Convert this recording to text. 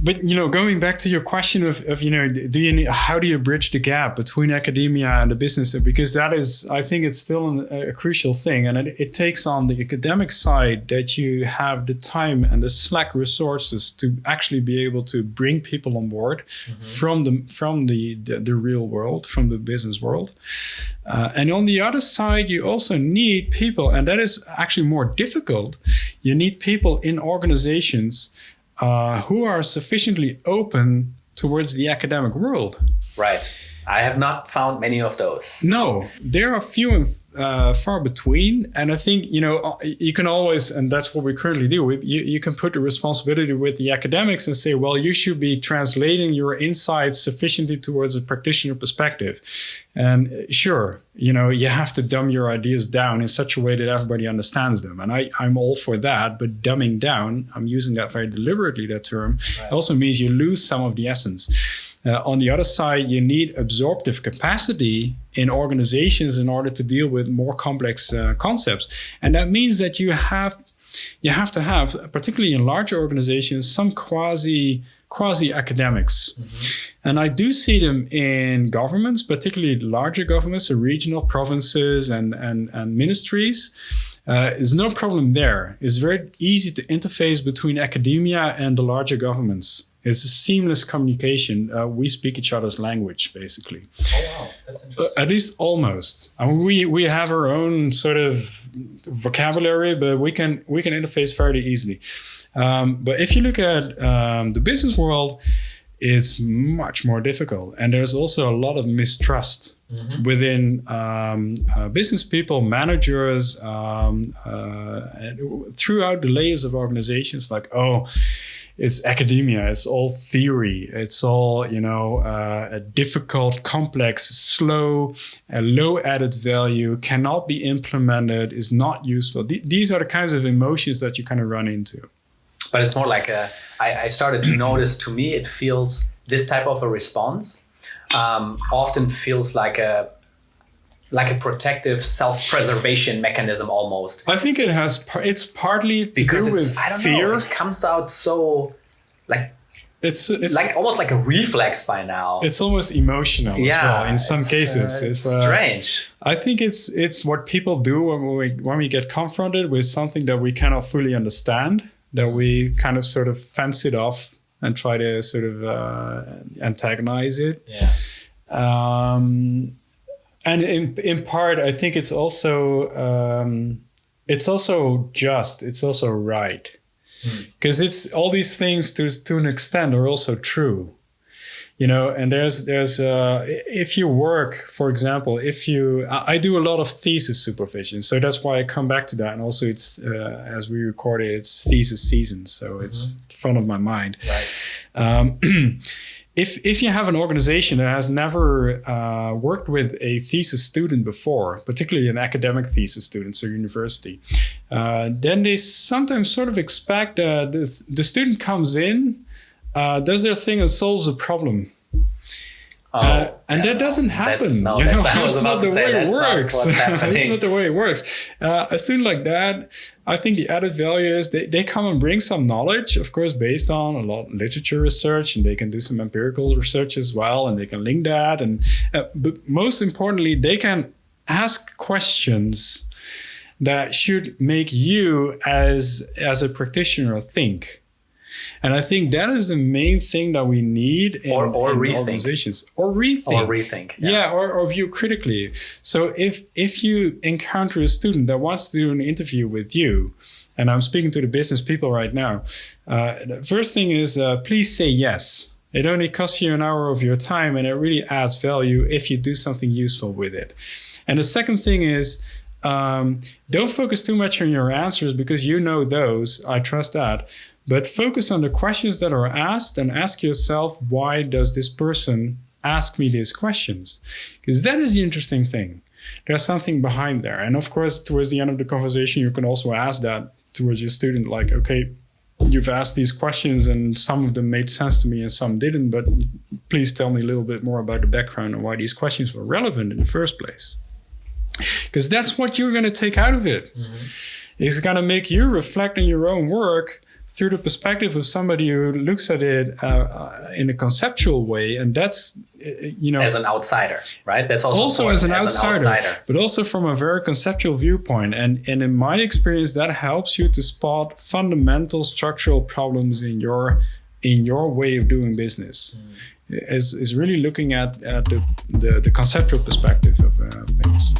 But going back to your question of how do you bridge the gap between academia and the business? Because that is, I think it's still a crucial thing, and it takes on the academic side that you have the time and the slack resources to actually be able to bring people on board from the real world, from the business world. And on the other side, you also need people, and that is actually more difficult. You need people in organizations who are sufficiently open towards the academic world. Right. I have not found many of those. No, there are few and far between. And I think, you can always, and that's what we currently do, you can put the responsibility with the academics and say, well, you should be translating your insights sufficiently towards a practitioner perspective. And sure, you have to dumb your ideas down in such a way that everybody understands them. And I'm all for that, but dumbing down, I'm using that very deliberately, that term, right, also means you lose some of the essence. On the other side, you need absorptive capacity in organizations in order to deal with more complex concepts. And that means that you have to have, particularly in larger organizations, some quasi academics. And I do see them in governments, particularly larger governments, so regional provinces and ministries. There's no problem there. It's very easy to interface between academia and the larger governments. It's a seamless communication. We speak each other's language, basically. Oh, wow. That's interesting. At least almost. I mean, we have our own sort of vocabulary, but we can interface fairly easily. But if you look at the business world, it's much more difficult. And there's also a lot of mistrust within business people, managers, throughout the layers of organizations, like, it's academia, it's all theory, it's all, difficult, complex, slow, low added value, cannot be implemented, is not useful. These are the kinds of emotions that you kind of run into. But it's more like I started to notice, to me, it feels, this type of a response often feels like a protective self-preservation mechanism almost. I think it's partly to do with fear. It comes out so it's like almost like a reflex by now. It's almost emotional as well in some cases. It's strange. I think it's what people do when we get confronted with something that we cannot fully understand, that we kind of sort of fence it off and try to sort of antagonize it. Yeah. And in part, I think it's also just, it's also right. Because it's all these things to an extent are also true. And there's if you work, for example, I do a lot of thesis supervision. So that's why I come back to that. And also it's, as we recorded, it's thesis season. So it's front of my mind. Right. If you have an organization that has never worked with a thesis student before, particularly an academic thesis student, so university, then they sometimes sort of expect the student comes in, does their thing and solves a problem. And that doesn't happen. That's not the way it works. That's not the way it works. A student like that, I think the added value is they come and bring some knowledge, of course, based on a lot of literature research, and they can do some empirical research as well, and they can link that. And but most importantly, they can ask questions that should make you as a practitioner think. And I think that is the main thing that we need in organizations. Or rethink. Yeah, or view critically. So if you encounter a student that wants to do an interview with you, and I'm speaking to the business people right now, the first thing is please say yes. It only costs you an hour of your time, and it really adds value if you do something useful with it. And the second thing is, don't focus too much on your answers, because you know those. I trust that. But focus on the questions that are asked and ask yourself, why does this person ask me these questions? Because that is the interesting thing. There's something behind there. And of course, towards the end of the conversation, you can also ask that towards your student, like, okay, you've asked these questions and some of them made sense to me and some didn't, but please tell me a little bit more about the background and why these questions were relevant in the first place. Because that's what you're going to take out of it. It's going to make you reflect on your own work through the perspective of somebody who looks at it in a conceptual way, and that's as an outsider, right? That's also as an outsider, but also from a very conceptual viewpoint. And in my experience, that helps you to spot fundamental structural problems in your way of doing business. Is really looking at the conceptual perspective of things.